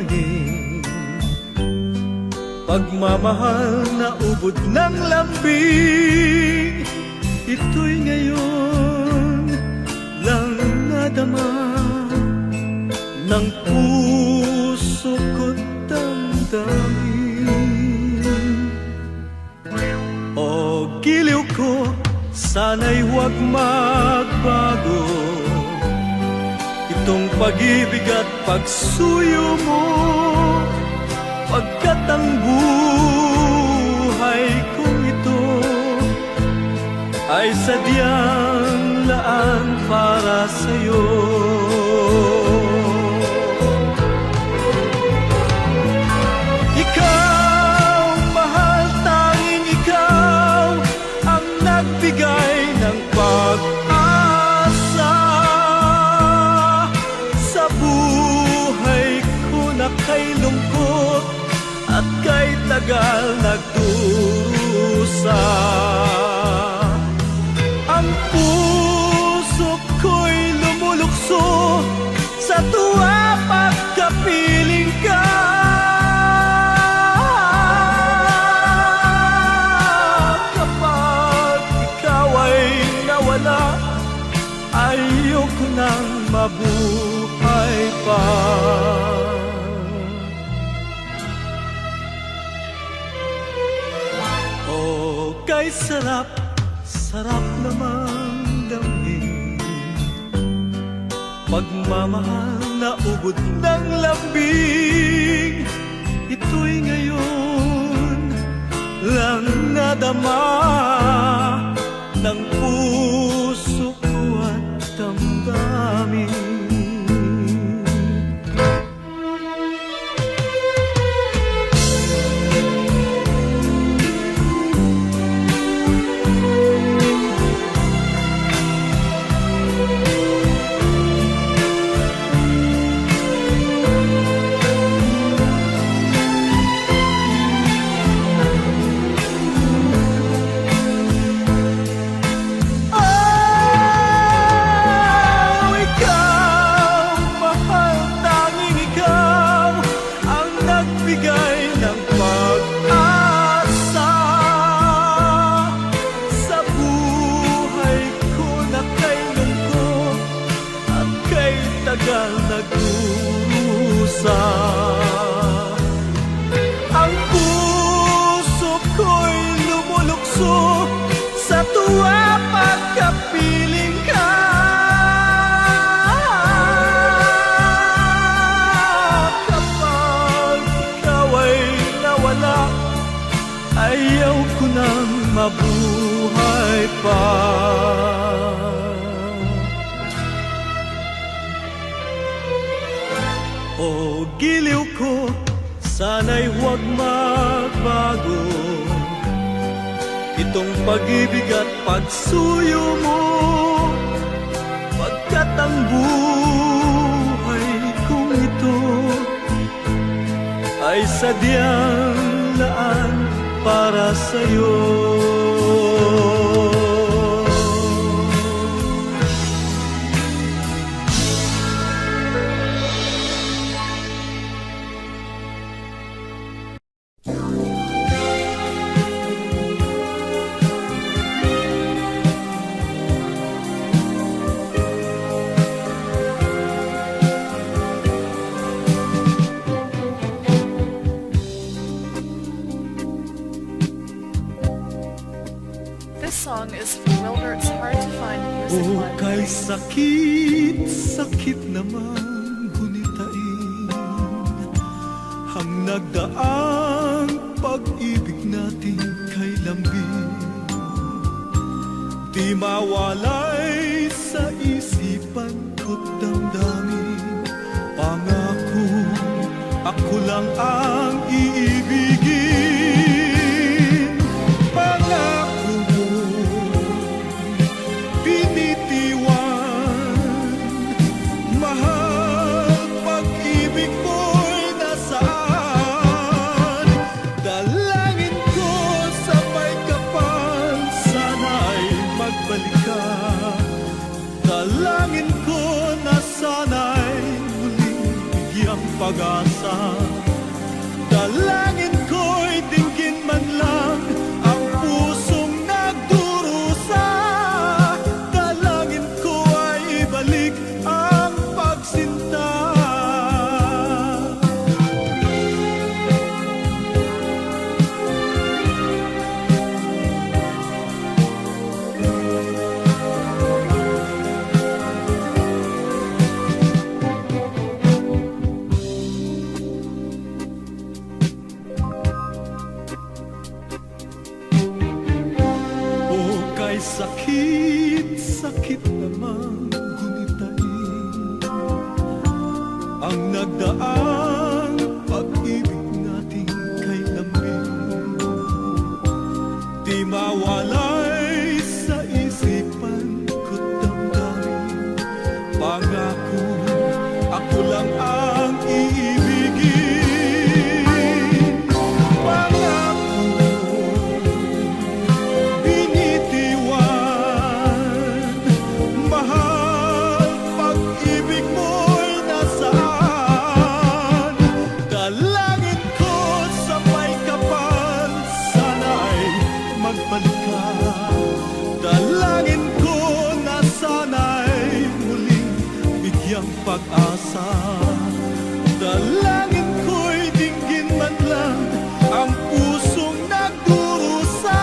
damdamin. Pagmamahal na ubod ng lambing, ito'y ngayon lang nadama ng puso ko't damdamin. O giliw ko, sana'y huwag magbago itong pag-ibig at pagsuyo mo, pagkat ang buhay kong ito ay sadyang laan para sa'yo. Ikaw, mahal, tanging ikaw ang nagbigay ng pag-asa sa buhay ko na kay lungkot at kay tagal nagdurusa. Ang puso ko'y lumulukso sa tuwa pagkapiling ka. Kapag ikaw ay nawala, ayoko nang mabuhay pa. Oh, kay sarap, sarap namang damhin pagmamahal na ubod ng lambing. Ito'y ngayon lang nadama ng puso ko at damdamin. Tagal nagdurusa, ang puso ko'y lumulukso sa tuwa pagkapiling ka. Kapag ikaw ay nawala, ayaw ko nang mabuhay pa. O giliw ko, sana'y huwag magbago itong pag-ibig at pagsuyo mo, pagkat ang buhay kong ito ay sadyang laan para sa'yo. This song is from Wilbert's Hard to Find Music O Library. kay sakit, sakit naman gunitain ang nagdaang pag-ibig natin kay lambing. Di mawalay sa isipan ko't damdamin, pangako ako lang ang iibigin. Pangako mo, binitiwan, mahal, pag-ibig mo'y nasaan. Dalangin ko sa may kapal, sana'y magbalik ka. Dalangin ko na sana'y muling bigyang pag-asa. Dalangin ko'y dinggin man lang ang pusong nagdurusa. Dalangin ko ay ibalik ang pagsinta. Sakit, sakit naman gunitain ang nagdaang pag-ibig natin kay lambing. Di mawalay sa isipan ko't damdamin. Pangako, ako lang ang iibigin. Pangako, dalangin ko na sana'y muling bigyang pag-asa. Dalangin ko'y dinggin man lang ang pusong nagdurusa.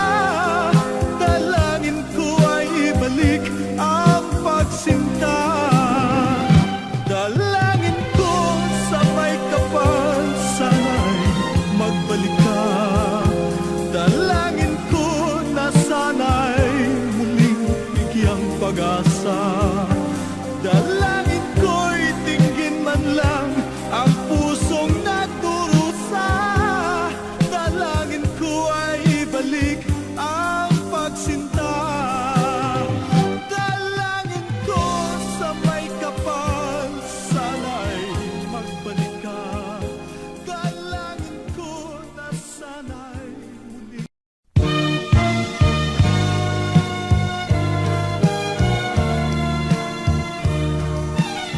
Dalangin ko ay ibalik ang pagsinta. Dalangin ko sa may kapal sana'y magbalik ka. Dalangin ko na sana'y muling bigyang pag-asa. Dalangin ko'y tingin man lang ang pusong nagdurusa. Dalangin ko ay ibalik ang pagsinta. Dalangin ko sa may kapal sana'y magbalik ka. Dalangin ko na sana'y muling.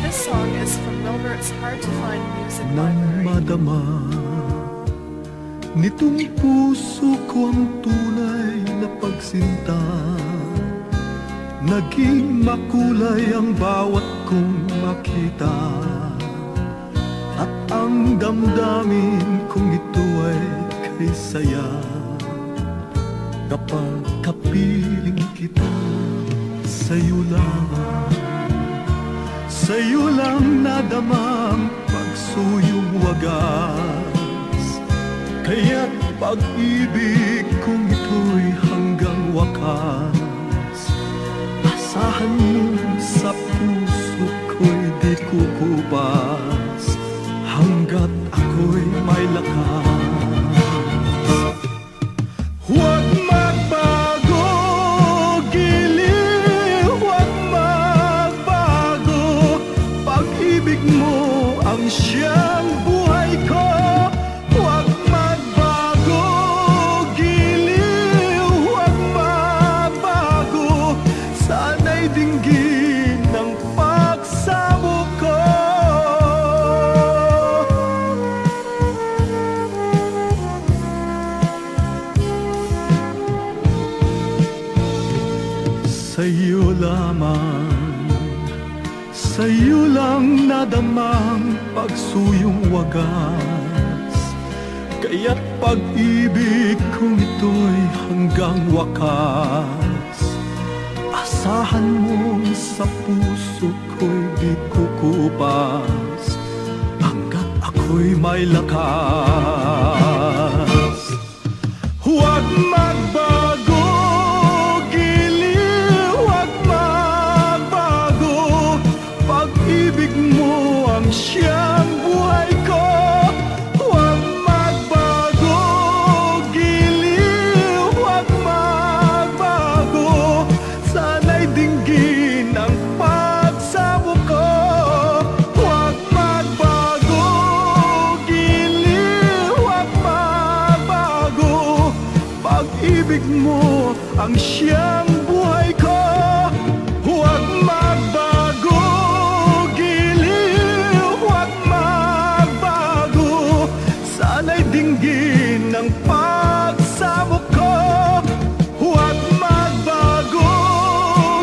This song is from Wilbert's Hard to Find Music Nang Library. madama nitong puso ko ang tunay na pagsinta, naging makulay ang bawat kong makita. At ang damdamin kong ito ay kay saya kapag kapiling kita sa'yo lang. Sa'yo lang nadama ang pagsuyong wagas. Kaya't pag-ibig kong ito'y hanggang wakas. Asahan mo sa puso ko'y di kukupas hanggat ako'y may lakas. Huwag magbago, giliw, huwag magbago. Pag-ibig mo ang siyang buhay ko. Huwag magbago, giliw, huwag magbago. Sana'y dinggin ng pagsamo ko. Sa'yo lamang, sa'yo lang nadamang pagsuyong wagas. Kaya't pag-ibig kong ito'y hanggang wakas. Asahan mo sa puso ko'y di kukupas hanggat ako'y may lakas. Huwag magbago, giliw, huwag magbago. Pag-ibig mo ang siyang buhay ko. Huwag magbago, giliw, huwag magbago. Sana'y dinggin ang pagsamo ko. Huwag magbago, giliw, huwag magbago. Pag-ibig mo ang siyang buhay ko. Huwag magbago, giliw, huwag magbago. dinggin ng pagsamo ko. Huwag magbago,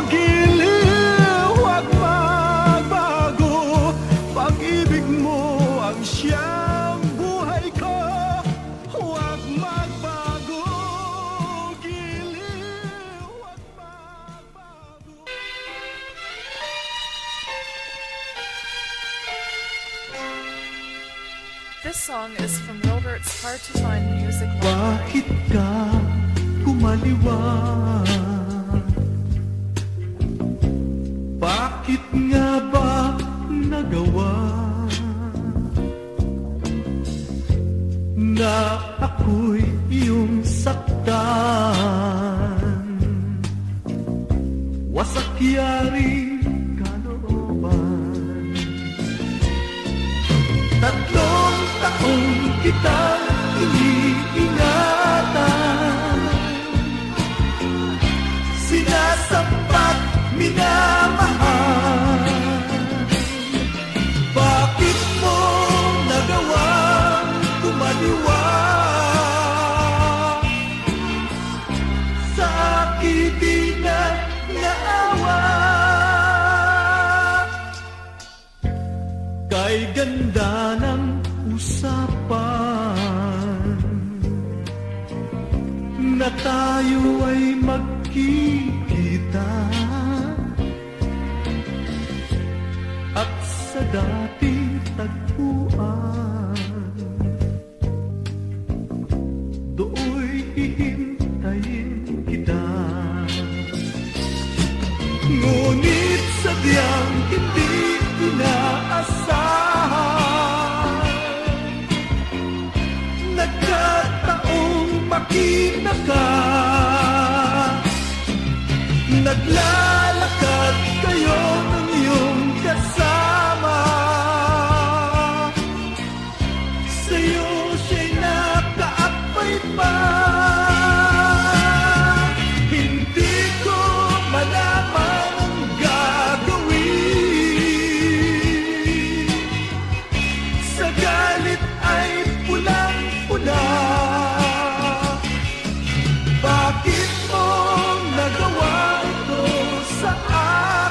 giliw, huwag magbago. Pag-ibig mo ang siyang buhay ko. Huwag magbago, giliw, huwag magbago. This song is from Wilbert's Hard to Find Music Library. Bakit ka kumaliwan? Bakit nga ba nagawa na ako'y iyong saktan? Wasak yaring kalooban. Tatlong taong kitang iniingatan, sinasampat, minamahal. Bakit mo nagawang kumaliwan sa aking di na naawa? Kay ganda ng usapan na tayo ay magkikita, at sa dating tagpuan do'y hihintayin kita. Ngunit sadyang hindi inaasahan, nagkataong makita ka. Naglalakad kayo ng iyong kasama, sa'yo siya'y nakaakbay pa. Hindi ko malaman ang gagawin, sa galit ay pulang-pula. Bakit mo nagawa ito sa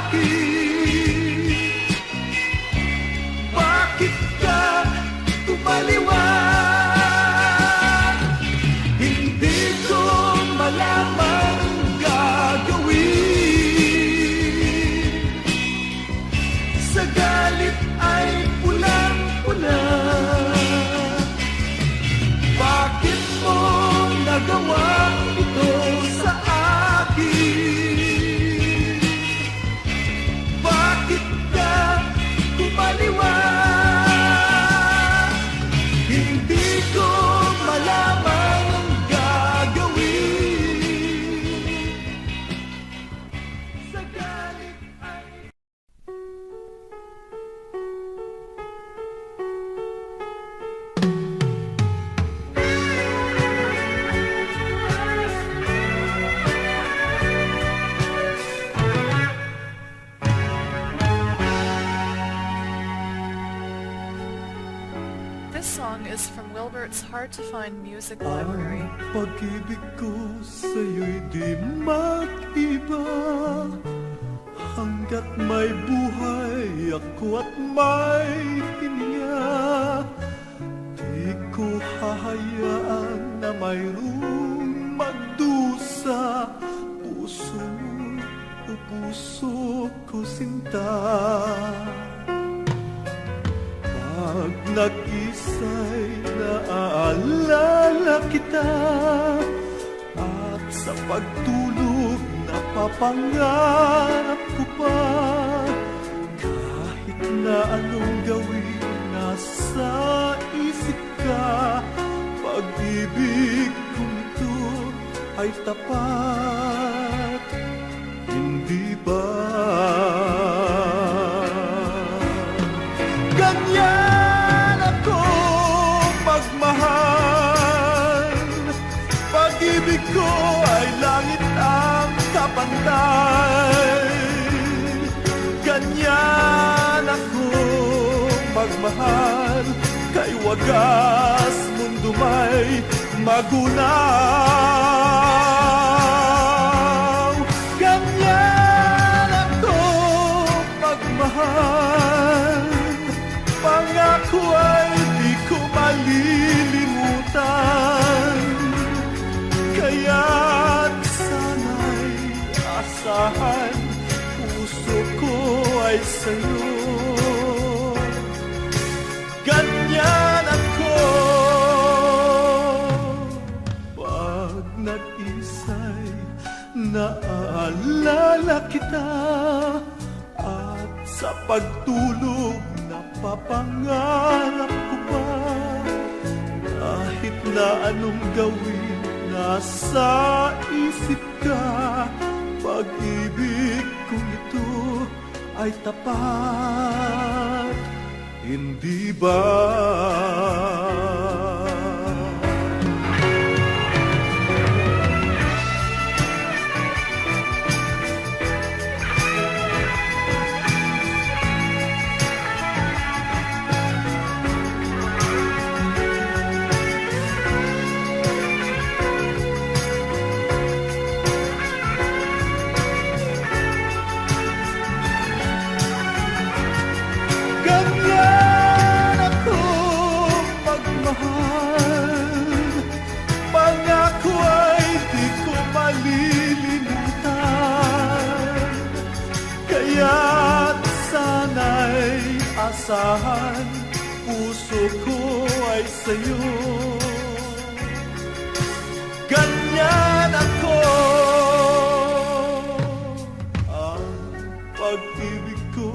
akin? Bakit ka tumaliwan? Hindi ko malaman ang gagawin, sa galit ay pulang-pula. Bakit mo nagawa ito sa akin? Bakit ka kumaliwan? Hindi ko malaman ang gagawin, sa galit ay... This song is from Wilbert's Hard to Find Music Library. Ang pag-ibig ko sa'yo'y di mag-iba, hanggat may buhay ako at may hininga. Di ko hahayaan na mayroong magdusa. Puso o puso ko sinta, pag nag-isa'y naaalala kita, at sa pagtulog napapangarap ko pa. Kahit na anong gawin, nasa isip ka. Pag-ibig kong ito ay tapat, hindi ba? Ganyan ako magmahal, pag-ibig ko ay langit ang kapantay. Ganyan ako magmahal, kay wagas mundo may magunaw. Ganyan ako magmahal, pangako ay di ko malilimutan. Kaya't sana'y asahan, puso ko ay sa'yo. Ganyan ako pag nag-isa'y naaalala kita, at sa pagtulog napapangarap ko pa. Kahit na anong gawin, nasa isip ka. Pag-ibig ko ito ay tapat, hindi ba? Asahan, puso ko ay sa'yo. Ganyan ako, ang pag-ibig ko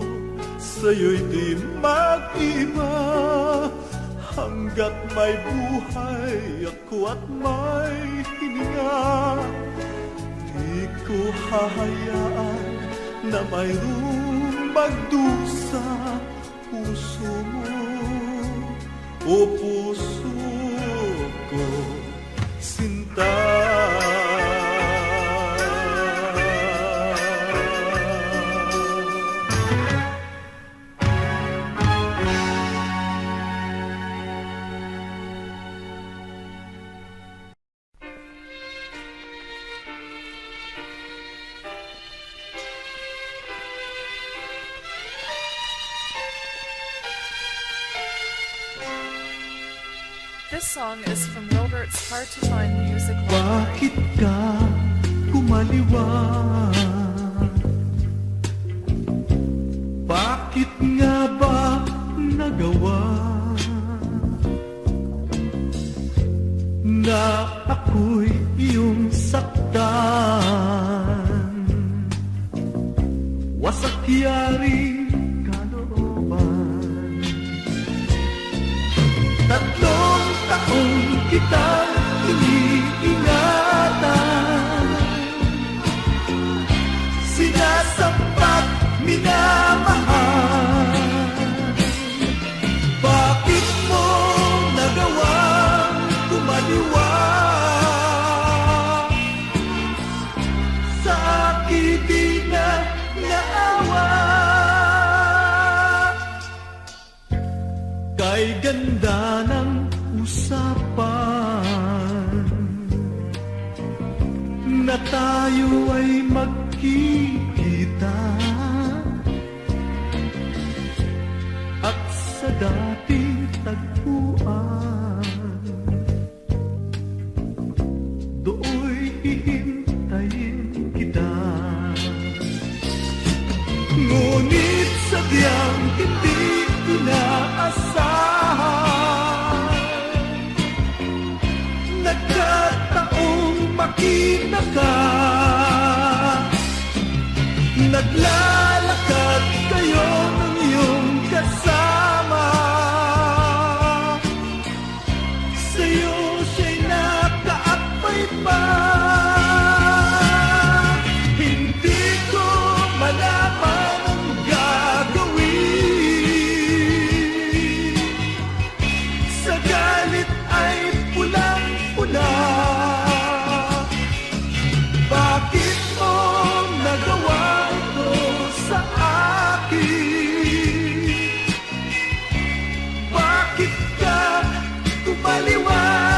sa'yo'y di mag-iba. Hanggat may buhay ako at may hininga, di ko hahayaan na mayroong magdusa puso mo, o puso ko, sinta. This song is from Wilbert's Hard to Find Music Library. Bakit ka kumaliwan? Bakit nga ba nagawa na ako'y iyong saktan? Wasak yaring kalooban, tatlong taong kitang iniingatan, sinasampat, minamahal. Bakit mo nagawang kumaliwa sa akin di na naawa? Kay ganda ng usapan na tayo ay magkikita, at sa dating tagpuan do'y hihintayin kita. Ngunit sadyang hindi inaasahan, nagkataong makita ka, naglalakad kayo ng iyong kasama. Sa'yo siya'y nakaakbay pa. Hindi ko malaman ang gagawin, sa galit ay pulang-pula. Bakit mo nagawa ito sa akin? Bakit ka kumaliwan?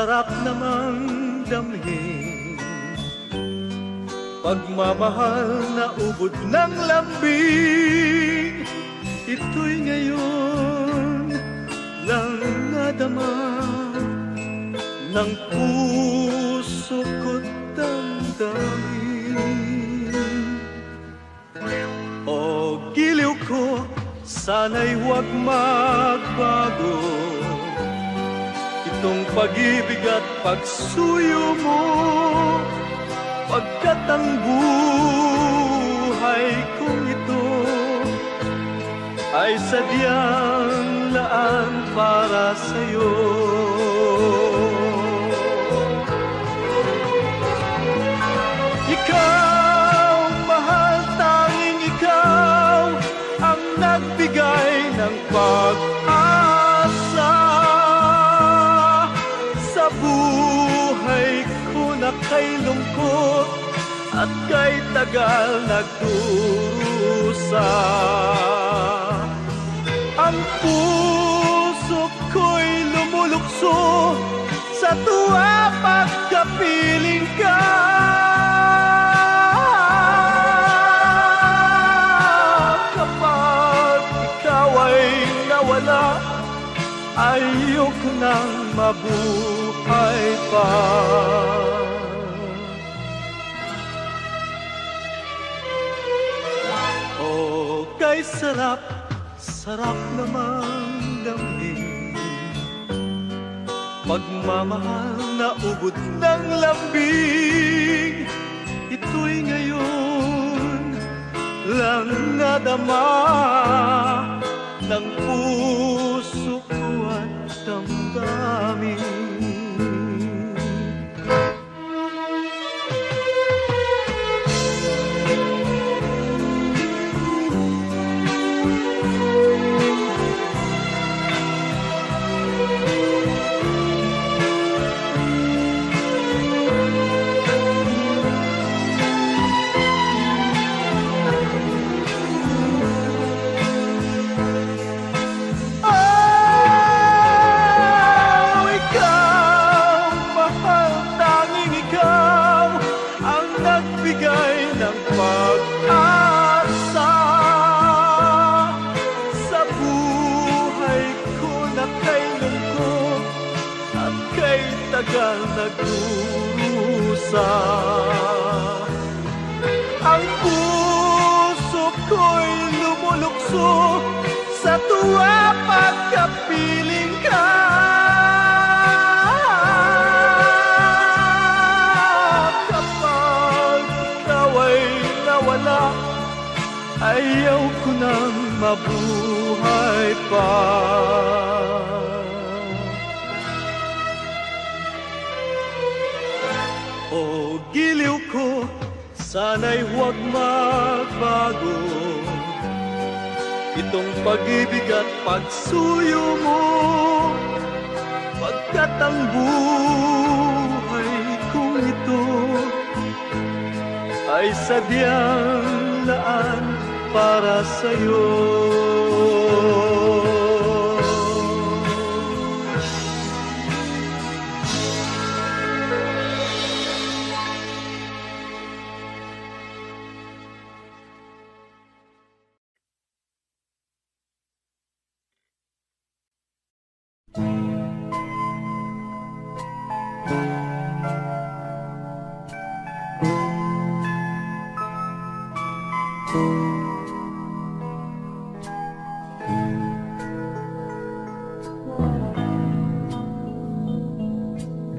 sarap namang damhin, pagmamahal na ubod ng lambing. Ito'y ngayon lang nadama ng puso ko't damdamin. O giliw ko, sana'y huwag magbago itong pag-ibig at pagsuyo mo, pagkat ang buhay kong ito ay sadyang laan para sa'yo. Ikaw, mahal, tanging ikaw ang nagbigay ng pag-asa sa buhay ko na kay lungkot at kay tagal nagdurusa. Ang puso ko'y lumulukso sa tuwa pagkapiling ka. Kapag ikaw ay nawala, ayoko nang mabuhay pa. Oh, kay sarap, sarap namang damhin, pagmamahal na ubod ng lambing. Ito'y ngayon lang nadama ng puso ko at damdamin. Tagal nagdurusa, ang puso ko'y lumulukso sa tuwa pagkapiling ka. Kapag ikaw ay nawala, ayaw ko nang mabuhay pa. O giliw ko, sana'y huwag magbago itong pag-ibig at pagsuyo mo, pagkat ang buhay kong ito ay sadyang laan para sa'yo.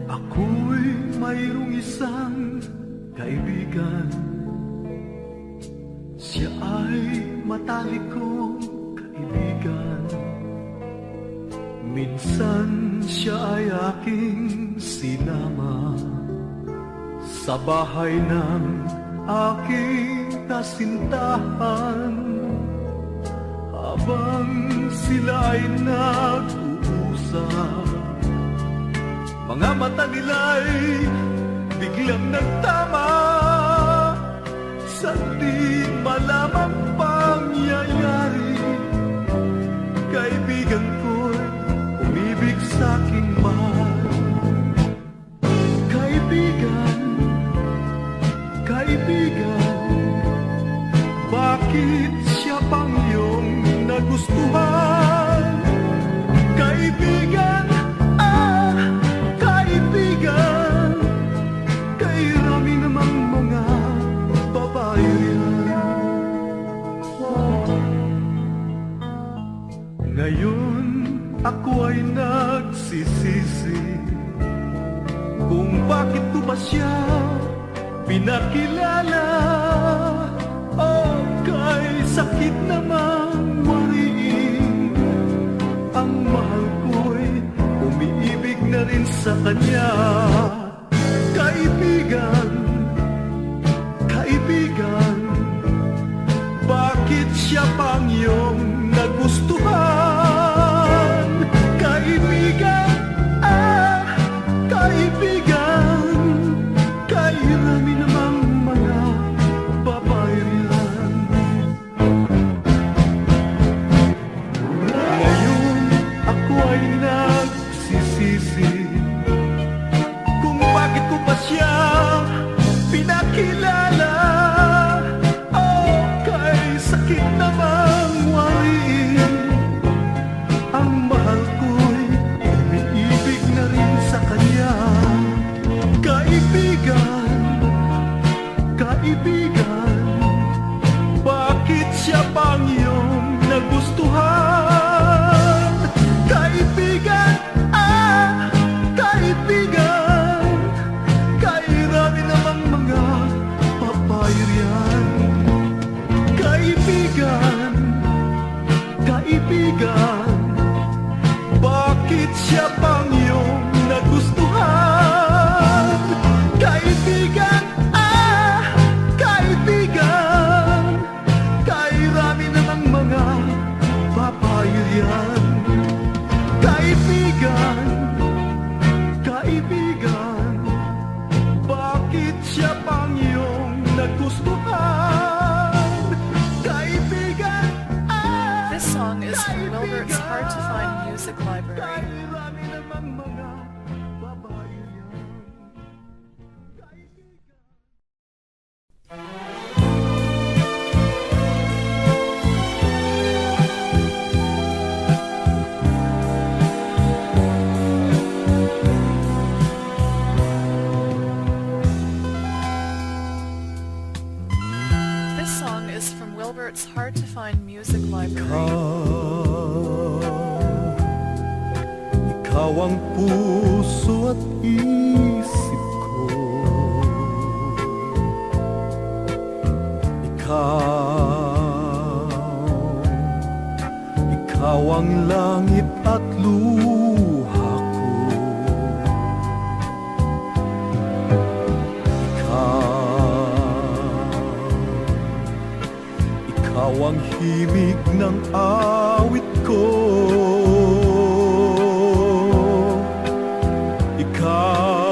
Ako'y mayroong isang kaibigan, siya ay matalik kong kaibigan. Minsan siya ay aking sinama sa bahay ng aking kasintahan, habang sila ay nag-uusap. Mga mata nila'y biglang nagtama sa di malamang pangyayari. Kaibigan ko'y umibig sa'king mahal, kung bakit ko ba siya pinakilala. Oh, kay sakit namang wariin, ang mahal ko'y umiibig na rin sa kanya. Kaibigan, kaibigan, bakit siya pang iyong nagustuhan? Kaibigan, kaibigan, kairami namang mga babae riyan. Ngayon ako ay nagsisisi kung bakit ko pa siya pinakilala. Oh, kay sakit namang wariin, ang mahal ko'y umiibig na rin sa kanya. Kaibigan, kaibigan, bakit siya pang iyong nagustuhan? Kaibigan, kaibigan, kairami namang mga babae riyan. Kaibigan, kaibigan, bakit siya pang iyong nagustuhan? Kaibigan, kaibigan, kairami namang mga babae riyan. Kaibigan, kaibigan, bakit siya pang iyong nagustuhan? Kaibigan, This song is from Wilbert's Hard to Find Music Library. kairami namang mga babae riyan. This song is from Wilbert's Hard to Find Music Library. Ikaw ang puso at isip ko. Ikaw ang langit at luha ko. Ikaw ang himig ng awit ko. Ikaw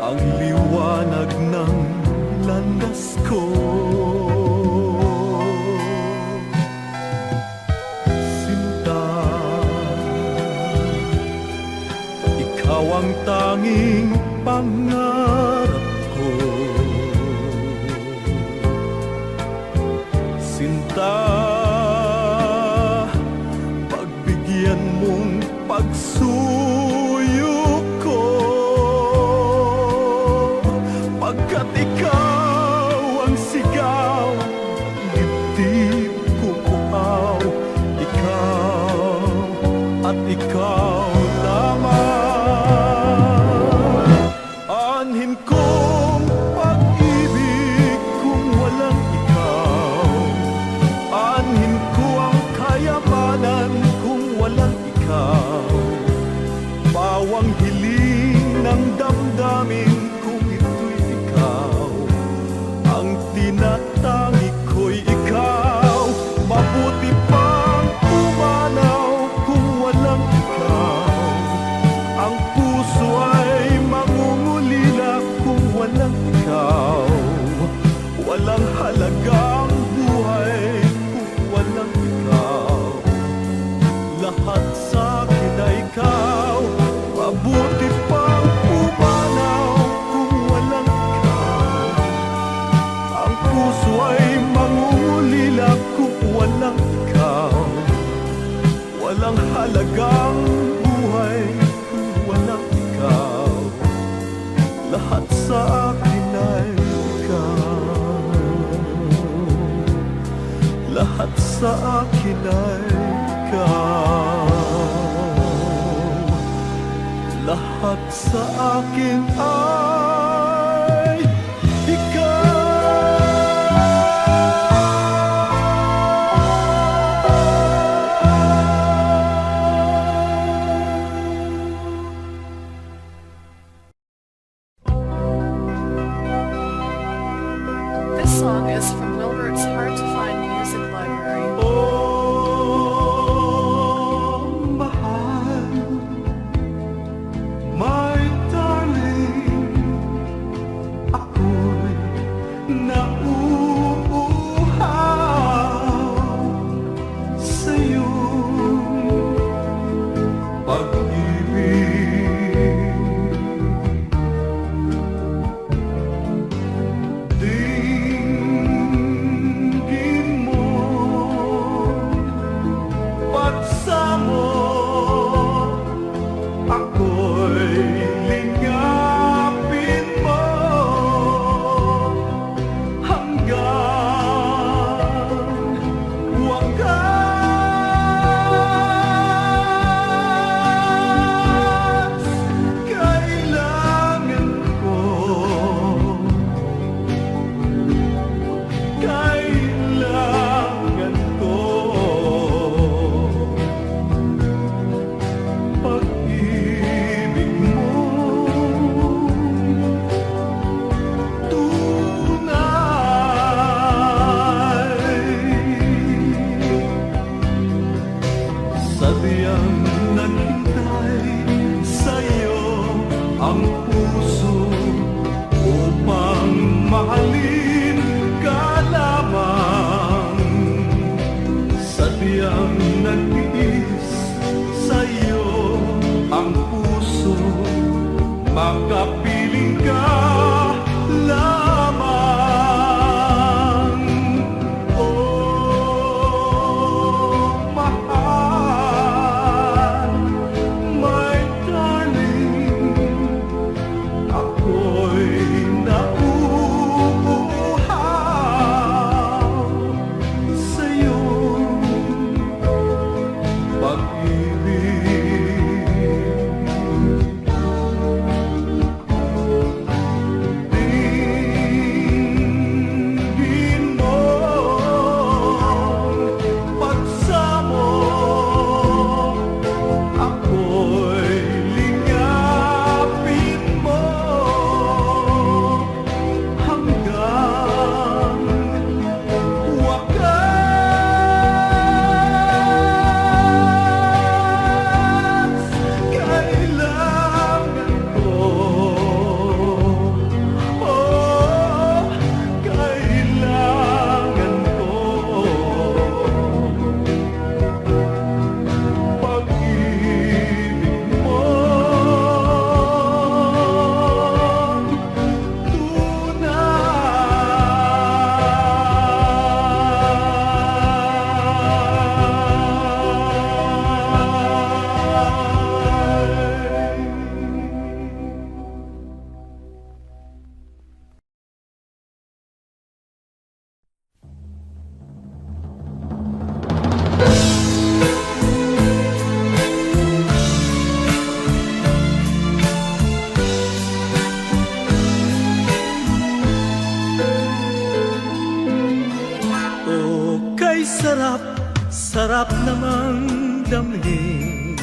ang liwanag ng landas ko. Sinta, ikaw ang tanging pangarap ko. Sinta, pagbigyan mong pagsuyo ko, pagkat ikaw ang sigaw, dibdib ko uhaw. Ikaw at ikaw lamang, anhin kong pag-ibig kung walang ikaw. Anhin ko ang kayamanan kung walang ikaw. Bawang hiling ng damdamin kung ito'y ikaw. Ang tinatangi ko'y ikaw. Mabuti pang umanaw kung walang ikaw. Ang puso ay mangungulila kung walang ikaw. Walang halagang buhay kung walang ikaw. Lahat sa akin ay ikaw. Mabuti pang umanaw kung walang ikaw. Ang puso ay mangungulila kung walang ikaw. Walang halagang buhay kung walang ikaw. Lahat sa akin ay ikaw. Lahat sa akin ay ikaw. Lahat at sa akin ay ikaw. This song is from Wilbert's Hard to Find Music Library. Oh, mahal, my darling, ako'y nauuhaw sa iyong pag-ibig. Dinggin mo, pagsamo, ako'y lingapin mo hanggang wakas. Kailangan ko, kailangan ko pag-ibig mo tunay. Sadyang naghintay sa'yo ang puso upang mahalin ka lamang. Sadyang nag-iis sa'yo ang puso, makapiling ka lamang. Oh, mahal, my darling, ako'y nauuhaw sa iyong pag-ibig. Dinggin mo, pagsamo, ako'y lingapin mo hanggang wakas. Kailangan ko, oh, kailangan ko pag-ibig mo oh, kay sarap, sarap namang damhin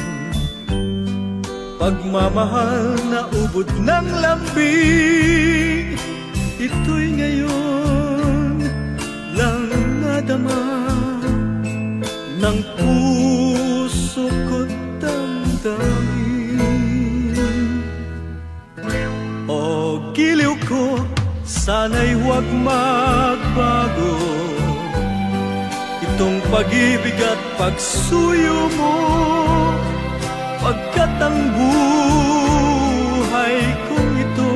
pagmamahal na ubod ng lambing. Ito'y ngayon lang nadama ng puso ko't damdamin. O giliw ko, sana'y huwag magbago itong pag-ibig at pagsuyo mo, pagkat ang buhay kong ito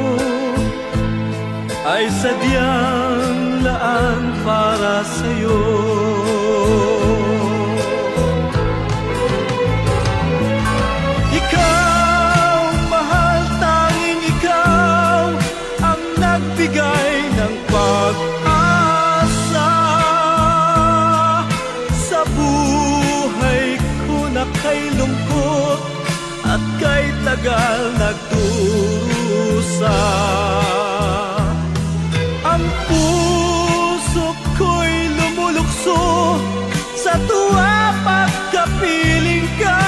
ay sadyang laan para sa'yo. Ikaw, mahal, tanging ikaw ang nagbigay ng pag-asa sa buhay ko na kay lungkot at kay tagal nagtulog. dusa. Ang puso ko'y lumulukso sa tuwa pagkapiling ka.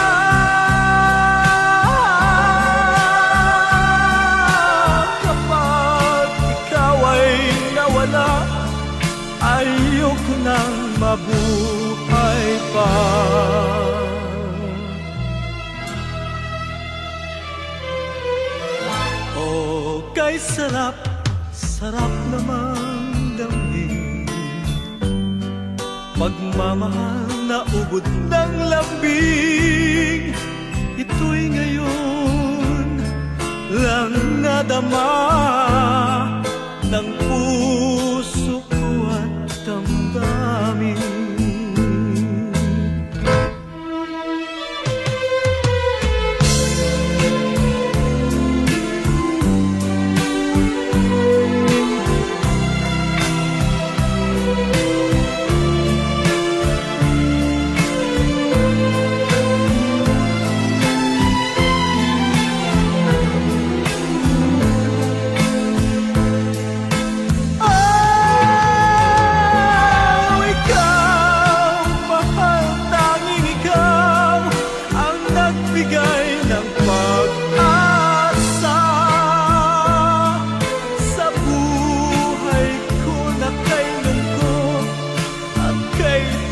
Kapag ikaw ay nawala, ayoko nang mabuhay pa. Oh, kay sarap, sarap namang damhin, pagmamahal na ubod ng lambing. Ito'y ngayon lang nadama ng puso ko at damdamin.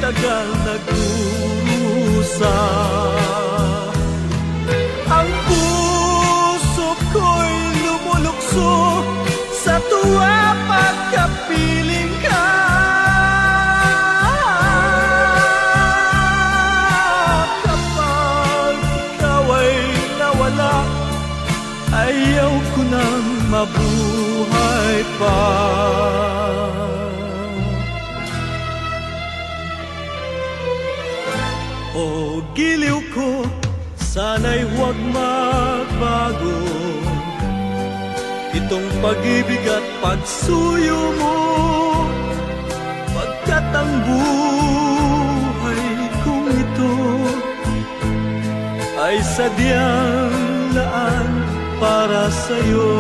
Tagal nagdurusa, ang puso ko'y lumulukso sa tuwa pagkapiling ka. Kapag ikaw ay nawala, ayaw ko nang mabuhay pa. O giliw ko, sana'y huwag magbago itong pag-ibig at pagsuyo mo, pagkat ang buhay kong ito ay sadyang laan para sa'yo.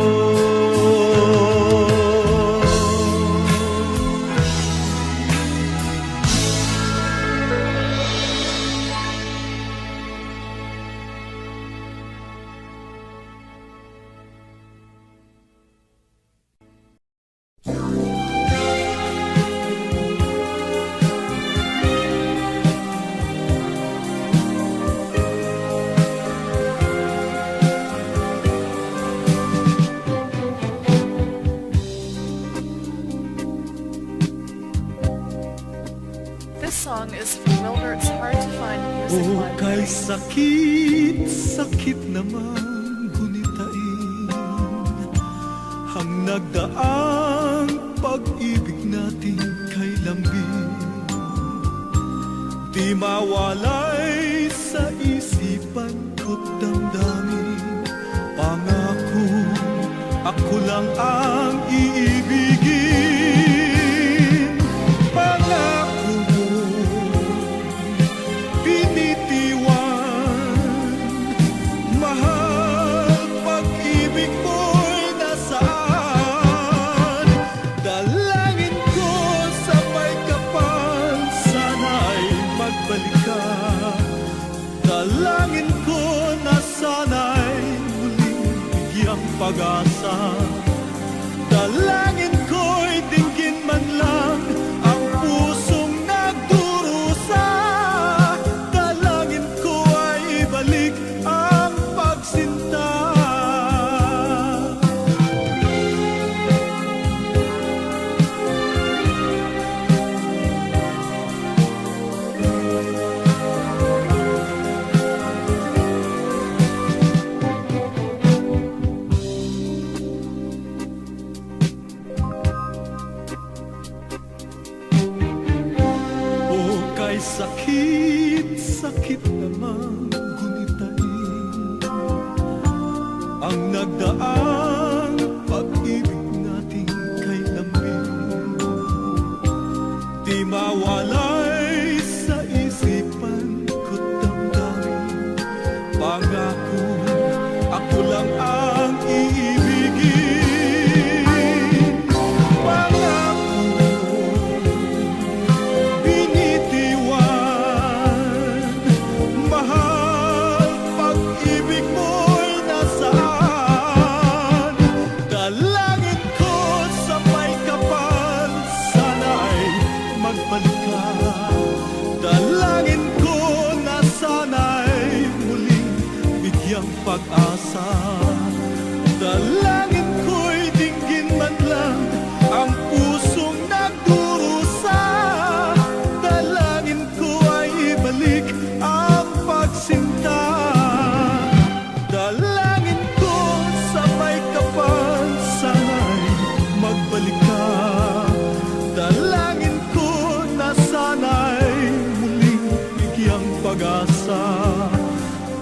This song is from Wilbert's Hard to Find Music O Library. kay sakit, sakit naman gunitain ang nagdaang pag-ibig natin kay lambing. Di mawalay sa isipan ko't damdamin, pangako ako lang ang iibigin. Pangako mo, binitiwan, mahal, pag-ibig mo'y nasaan. Dalangin ko sabay kapal, sana'y magbalik ka. Dalangin ko na sana'y muling bigyang pag-asa. Dalangin ko'y dinggin man lang ang pusong nagdurusa. Dalangin ko ay ibalik ang pagsinta. Kay sakit, sakit namang gunitain ang nagdaang pag-ibig natin kay lambing. Di mawalay sa isipan ko't damdamin, pangako ako lang ang iibigin. Dalangin ko'y dinggin man lang ang pusong nagdurusa. Dalangin ko ay ibalik ang pagsinta. Dalangin ko sa may kapal, sana'y magbalik ka. Dalangin ko na sana'y muling bigyang pag-asa.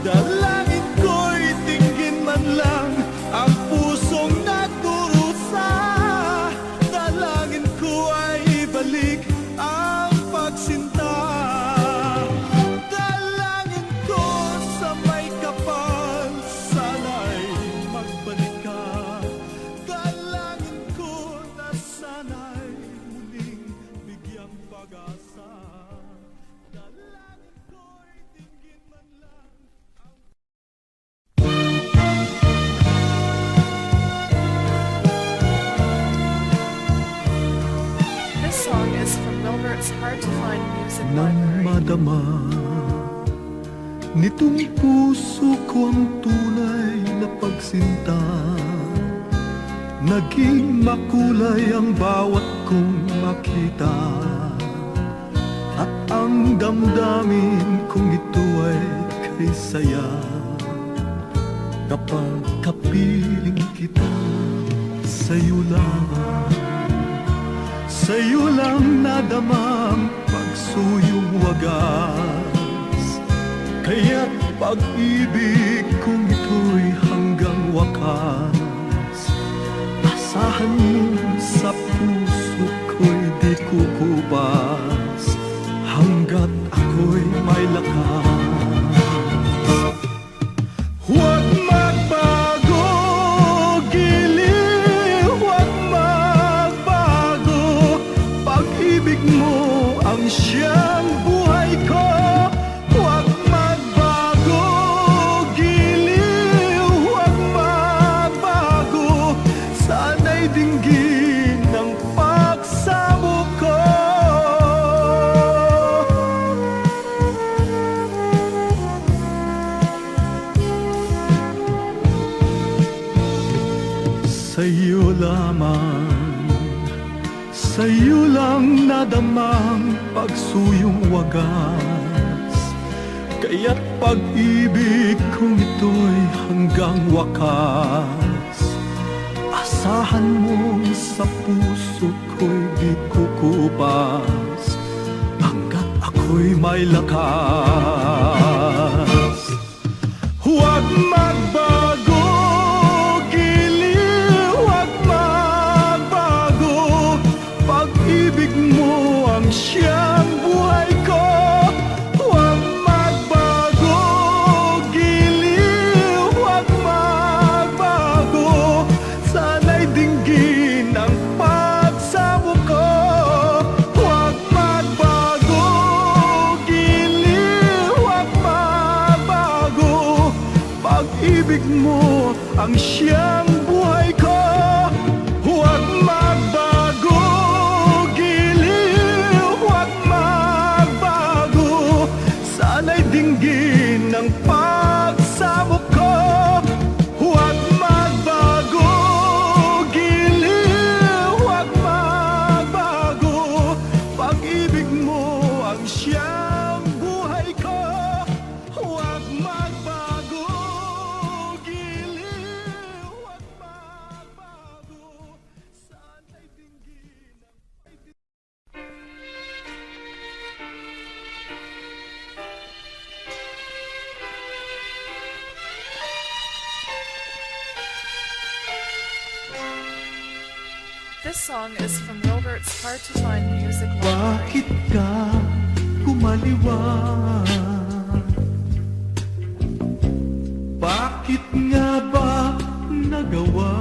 Dalangin ko'y tingin man lang ang pusong nagdurusa. Dalangin ko ay ibalik ang pagsinta. Dalangin ko sa may kapal, sana'y magbalik ka. Dalangin ko na sana'y muling bigyang pag-asa. Dalangin ko'y tingin man lang ang This song is from Wilbert's Hard to Find Music nang Library. madama nitong puso ko ang tunay na pagsinta. Naging makulay ang bawat kong makita, at ang damdamin kong ito ay kay saya. Kapag kapiling kita, sa'yo lang, sa'yo lang nadama ang pagsuyong wagas. Kaya't pag-ibig kong ito'y hanggang wakas. Asahan mo sa puso ko'y di kukupas, hanggat ako'y may lakas. Huwag magbago, giliw, huwag magbago. Pag-ibig mo ang siyang buhay ko. Huwag magbago, giliw, huwag magbago. Sana'y dinggin ng pagsamo ko. Sa'yo lamang, sa'yo lang nadamang pagsuyong wagas. Kaya't pag-ibig kong ito'y hanggang wakas. Asahan mo sa puso ko'y di kukupas, hanggat ako'y may lakas. Huwag magbago, giliw, huwag magbago. Pag-ibig mo ang siyang buhay ko. Huwag magbago, giliw, huwag magbago. Sana'y dinggin ang pagsamo ko. Huwag magbago, giliw, huwag magbago. Pag-ibig mo ang siyang buhay ko. Huwag magbago, giliw, huwag magbago. Sana'y dinggin ang pagsamo ko. Huwag magbago, giliw, huwag magbago. Pag-ibig mo ang siyang buhay ko. Huwag magbago, giliw, huwag magbago. Sana'y dinggin ang This song is from Wilbert's Hard to Find Music Library. Bakit ka kumaliwa? Bakit nga ba nagawa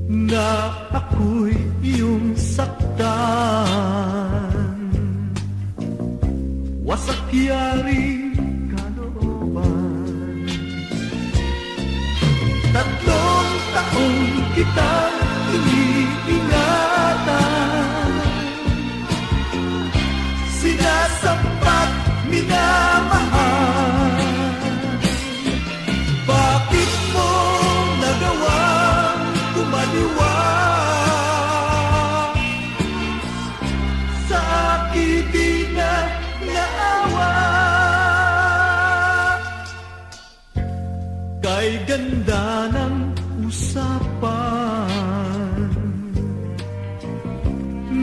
na ako'y iyong saktan? Wasak yaring kalooban. Tatlong taong kitang iniingatan, sinasampat, minamahal. kay ganda ng usapan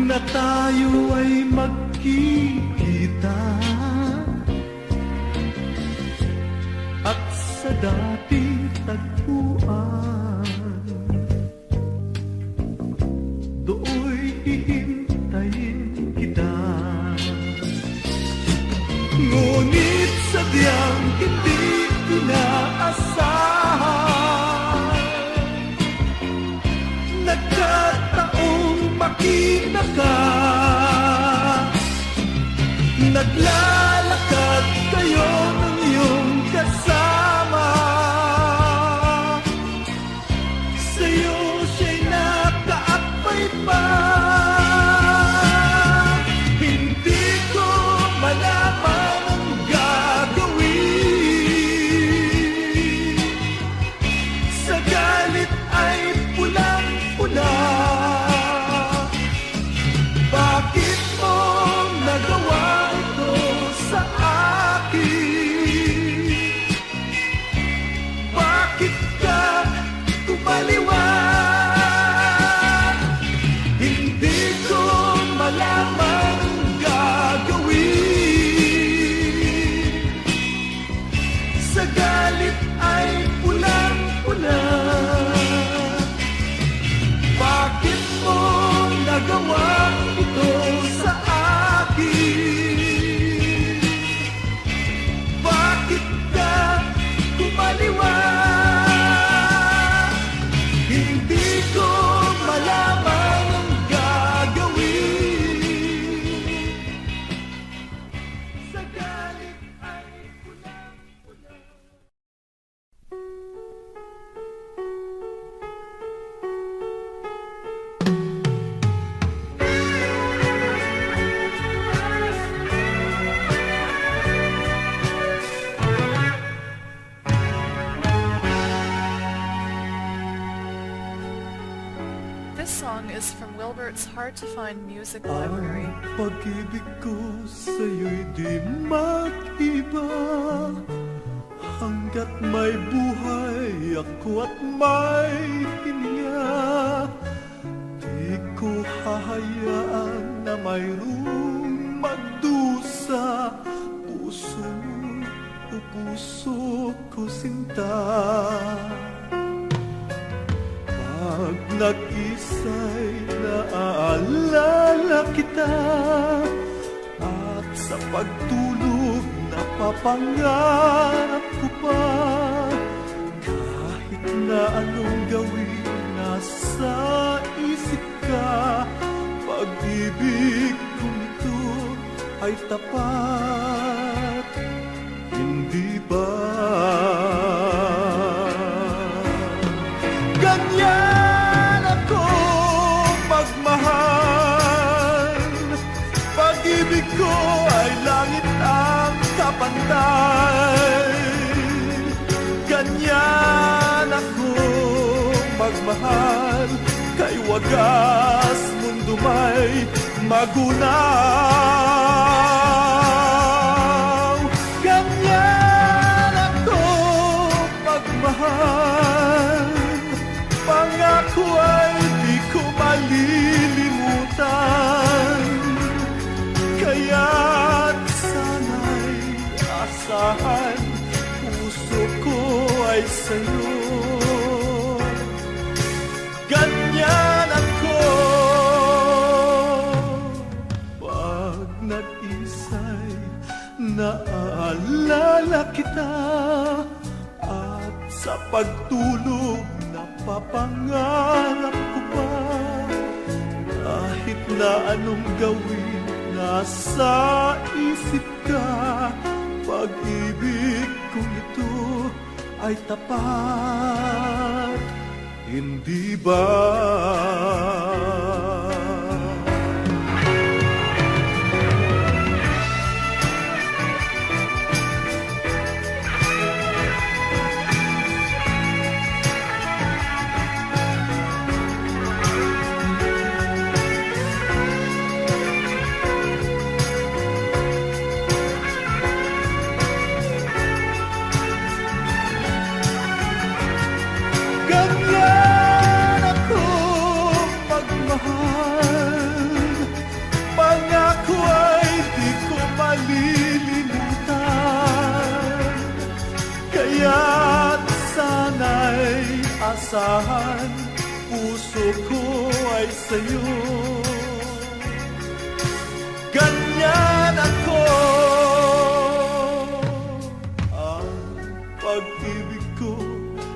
na tayo ay magkikita at sa dating tagpuan do'y hihintayin kita. Ngunit sadyang hindi inaasahan, nagkataong makita ka, naglalakad kayo ng iyong kasama, sa'yo siya'y nakaakbay pa. Hindi ko malaman ang gagawin, sa galit ay pulang-pula. Bakit mo nagawa ito sa akin? Bakit ka kumaliwan? Hindi ko malaman ang gagawin, sa galit ay pulang-pula. Bakit mo nagawa ito sa akin? Bakit ka kumaliwan? Hindi ko malaman ang gagawin, sa galit ay pulang-pula. This song is from Wilbert's Hard to Find Music Library. Ang pag-ibig ko sa'yo'y di mag-iba, hanggat may buhay ako at may hininga. Di ko hahayaan na mayroong magdusa, puso o puso ko sinta. Pag nag-isa'y naaalala kita, at sa pagtulog napapangarap ko pa, kahit na anong gawin nasa isip ka, pag-ibig kong ito ay tapat, hindi ba? Ganyan ako magmahal, pag-ibig ko ay langit ang kapantay. Ganyan ako magmahal, kay wagas mundo may magunaw. Ganyan ako magmahal, pangako ay di ko malilimutan. Kaya't sana'y asahan, puso ko ay sa'yo. Ganyan ako pag nag-isa'y naaalala kita, at sa pagtulog napapangarap ko pa, kahit na anong gawin nasa isip ka, pag-ibig kong ito ay tapat, hindi ba? inaasahan, puso ko ay sa'yo. Ganyan ako. Ang pag-ibig ko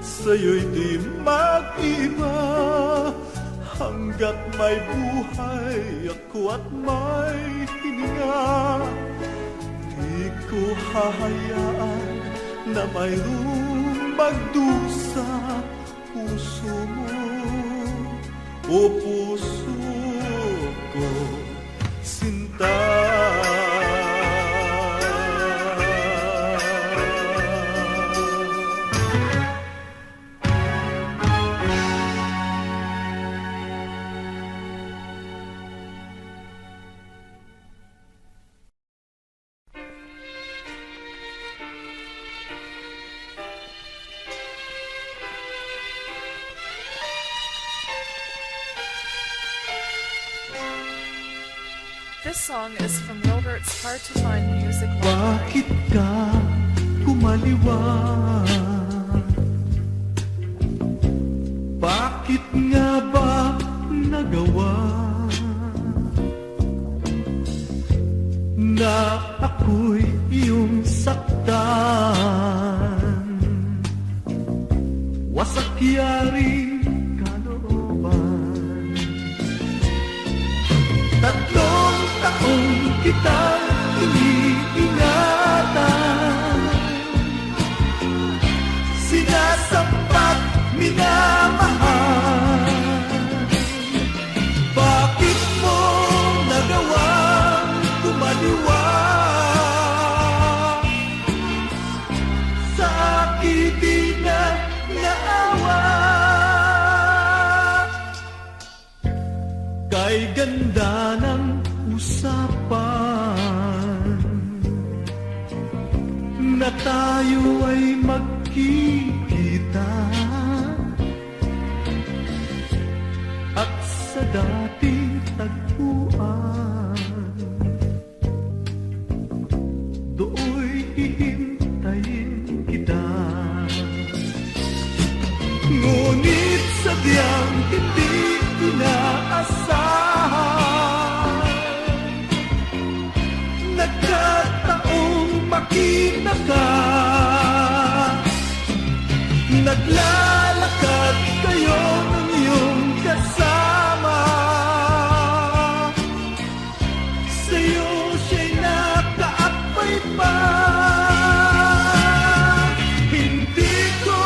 sa'yo'y di mag-iba. Hanggat may buhay ako at may hininga, di ko hahayaan na mayroong magdusa puso mo, o puso ko, sinta. This song is from Wilbert's Hard to Find Music Library. Bakit ka kumaliwa? Bakit nga ba nagawa na ako'y iyong saktan? Wasak yaring kalooban. Tatlong taong kitang iniingatan, sinasampat, minamahal. Bakit mo nagawang kumaliwa sa akin di na naawa? Kay ganda ng usapan na tayo ay magkikita, at sa dating tagpuan do'y hihintayin kita. Ngunit sadyang hindi inaasahan, nagkataong makita ka, naglalakad kayo ng iyong kasama. Sa'yo siya'y nakaakbay pa. Hindi ko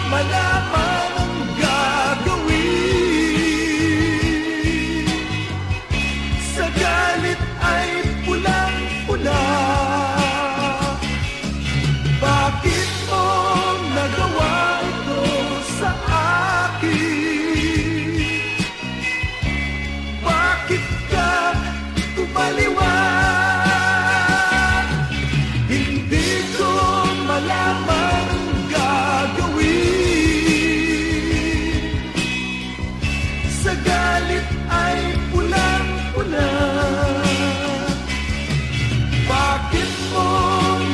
malaman ang gagawin, sa galit ay pulang-pula. Bakit mo nagawa ito sa akin? Bakit ka kumaliwa? Hindi ko malaman ang gagawin, sa galit ay pulang-pula. Bakit mo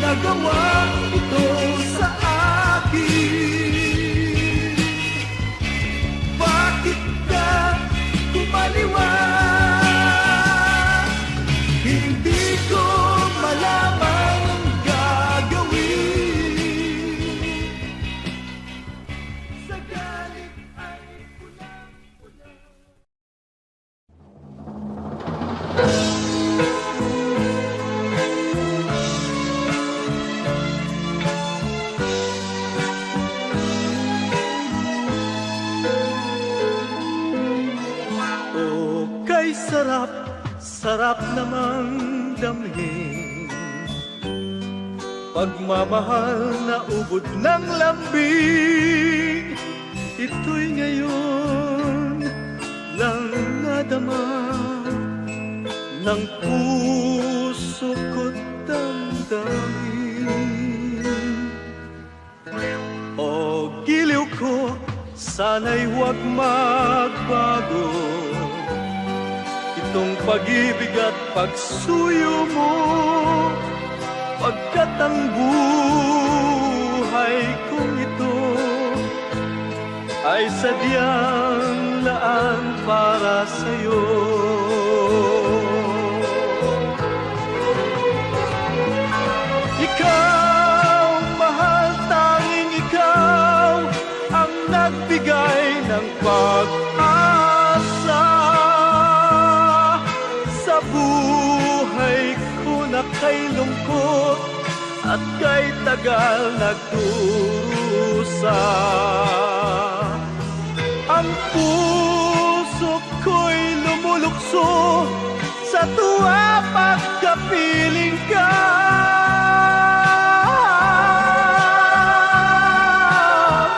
nagawa ito sa akin? Bakit ka kumaliwa? Hindi ko malaman ang gagawin, sa galit ay pulang-pula. Oh, kay sarap, sarap namang damhin, pagmamahal na ubod ng lambing. Ito'y ngayon lang nadama ng puso ko't damdamin. O giliw ko, sana'y huwag magbago itong pag-ibig at pagsuyo mo, pagkat ang buhay kong ito ay sadyang laan para sa'yo. Ikaw, mahal, tanging ikaw ang nagbigay ng pag-asa sa buhay ko na kay lungkot at kay tagal nagdurusa. Ang puso ko'y lumulukso sa tuwa pagkapiling ka.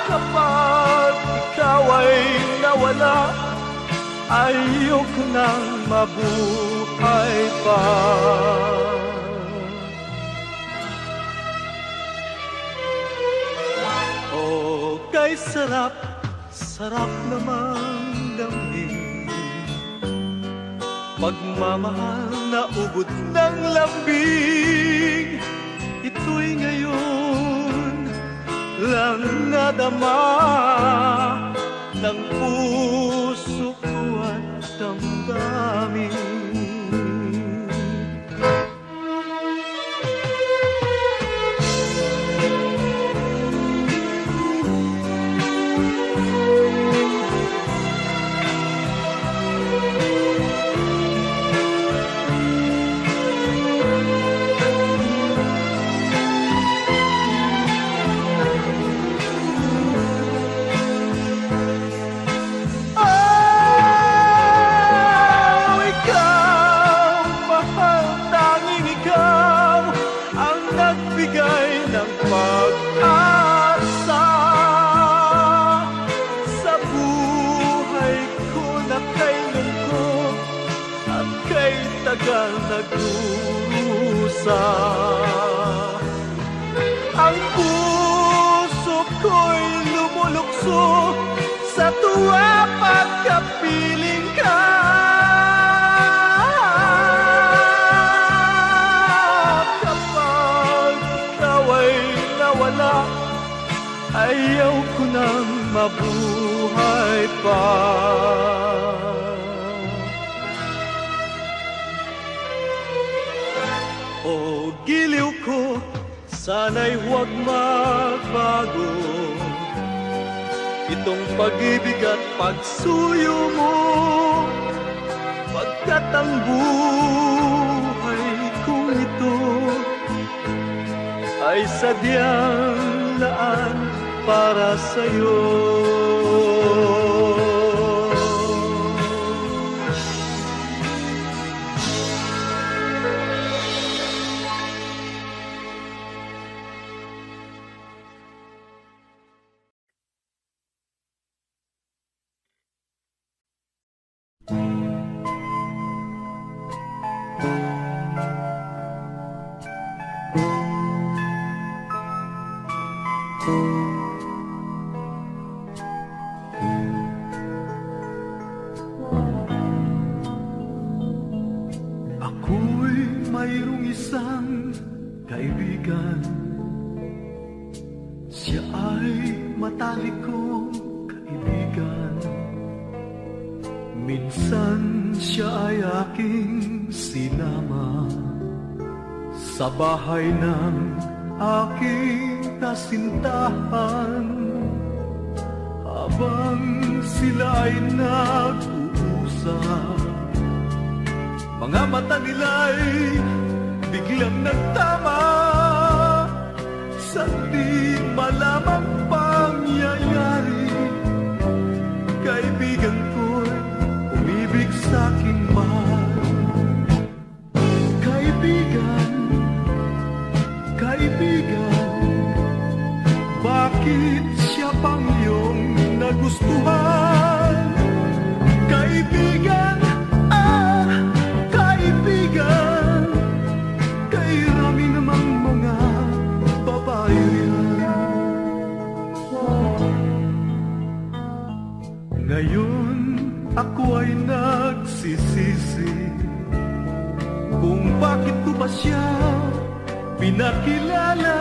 Kapag ikaw ay nawala, ayoko nang mabuhay pa. Oh, kay sarap, sarap namang damhin, pagmamahal na ubod ng lambing. Ito'y ngayon lang nadama ng puso ko at damdamin. Nagdurusa ang puso ko'y lumulukso sa tuwa pagkapiling ka. Kapag ikaw ay nawala, ayaw ko nang mabuhay pa. O giliw ko, sana'y huwag magbago itong pag-ibig at pagsuyo mo, pagkat ang buhay kong ito ay sadyang laan para sa'yo. Ako'y mayroong isang kaibigan, siya ay matalik kong kaibigan. Minsan siya ay aking sinama sa bahay ng aking kasintahan, habang sila ay nag-uusap. Mga mata nila'y biglang nagtama sa di malamang pangyayari. Kaibigan ko'y umibig sa'king mahal. Kaibigan, kaibigan, bakit siya pang iyong nagustuhan? Kaibigan, kaibigan, kay rami namang mga babae riyan. Ngayon ako ay nagsisisi kung bakit ko ba siya pinakilala.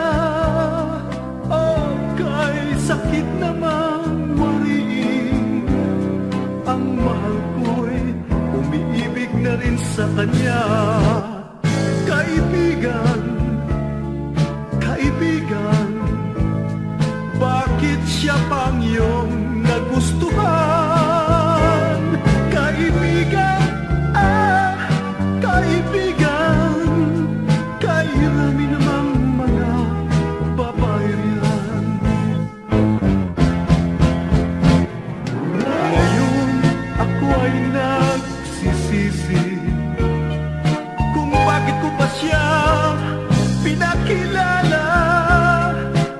Oh, kay sakit namang wariin umiibig na rin sa kanya. Kaibigan, kaibigan, bakit siya pang iyong nagustuhan? Kaibigan, kaibigan, kairami namang mga babae riyan. Ngayon ako ay nagsisisi kung bakit ko pa siya pinakilala.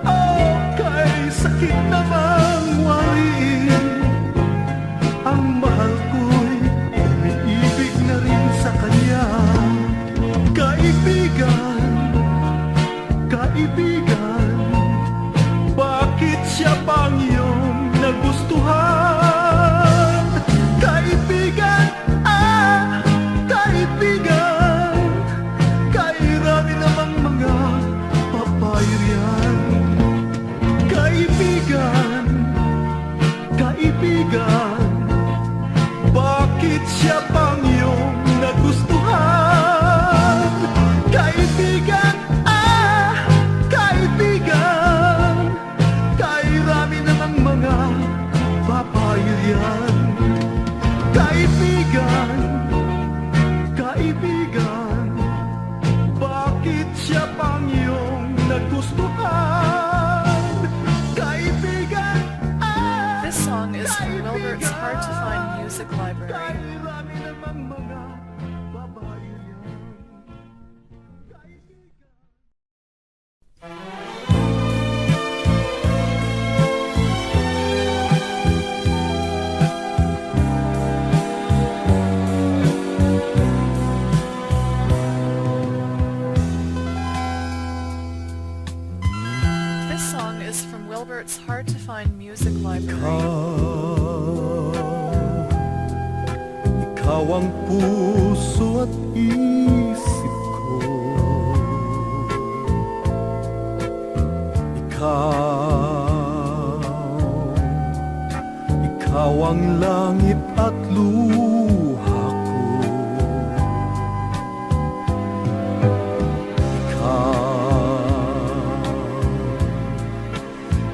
Oh, kay sakit namang wariin. Ang mahal ko'y umiibig na rin sa kanya. Kaibigan, kaibigan, bakit siya pang iyong nagustuhan? Kaibigan, kaibigan, kairami namang mga babae riyan. Kaibigan, kaibigan, bakit siya pang iyong nagustuhan? Kaibigan, kaibigan, kairami namang mga babae riyan. Kaibigan, kaibigan, bakit siya pang iyong nagustuhan? Kaibigan, This song is from Wilbert's Hard to Find Music Library. kairami namang mga babae riyan. This song is from Wilbert's Hard to Find Music Library. Ikaw ang puso at isip ko. Ikaw ang langit at luha ko.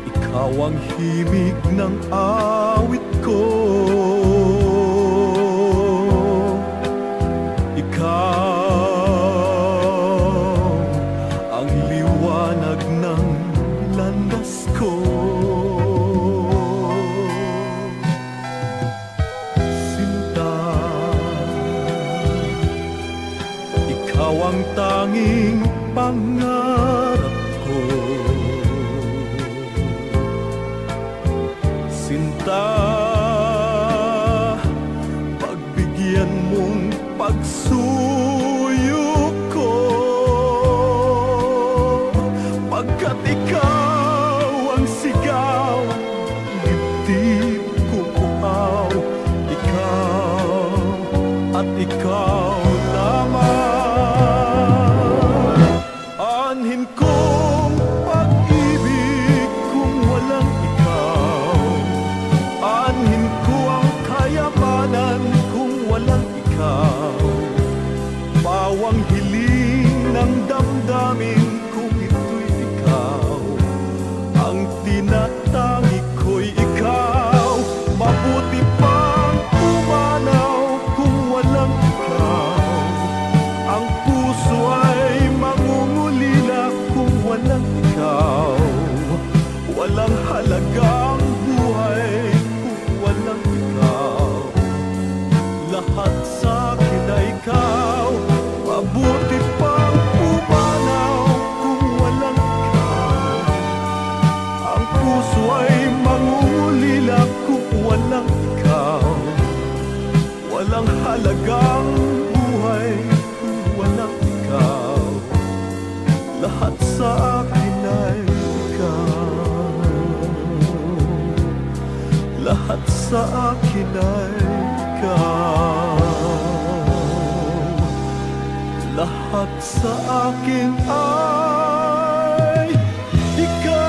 Ikaw ang himig ng awit ko. Ang liwanag ng landas ko. Sinta, ikaw ang tanging pangarap ko. Sinta, pagbigyan mong pagsuyo ko, pagkat ikaw ang sigaw, dibdib ko uhaw. Ikaw at ikaw lamang. Anhin kong pag-ibig kung walang ikaw. Anhin ko ang kayamanan kung walang ikaw. Bawang hiling ng damdamin kung ito'y ikaw. Ang tinatangi ko'y ikaw. Mabuti pang umanaw kung walang ikaw. Ang puso ay mangungulila kung walang ikaw. Walang halagang buhay kung walang ikaw. Lahat sa akin ay ikaw. Mabuti pang umanaw kung walang ikaw. Ang puso ay mangungulila kung walang ikaw. Walang halagang buhay kung walang ikaw. Lahat sa akin ay ikaw. Lahat sa akin ay ikaw. Lahat sa akin ay ikaw.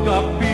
magkapit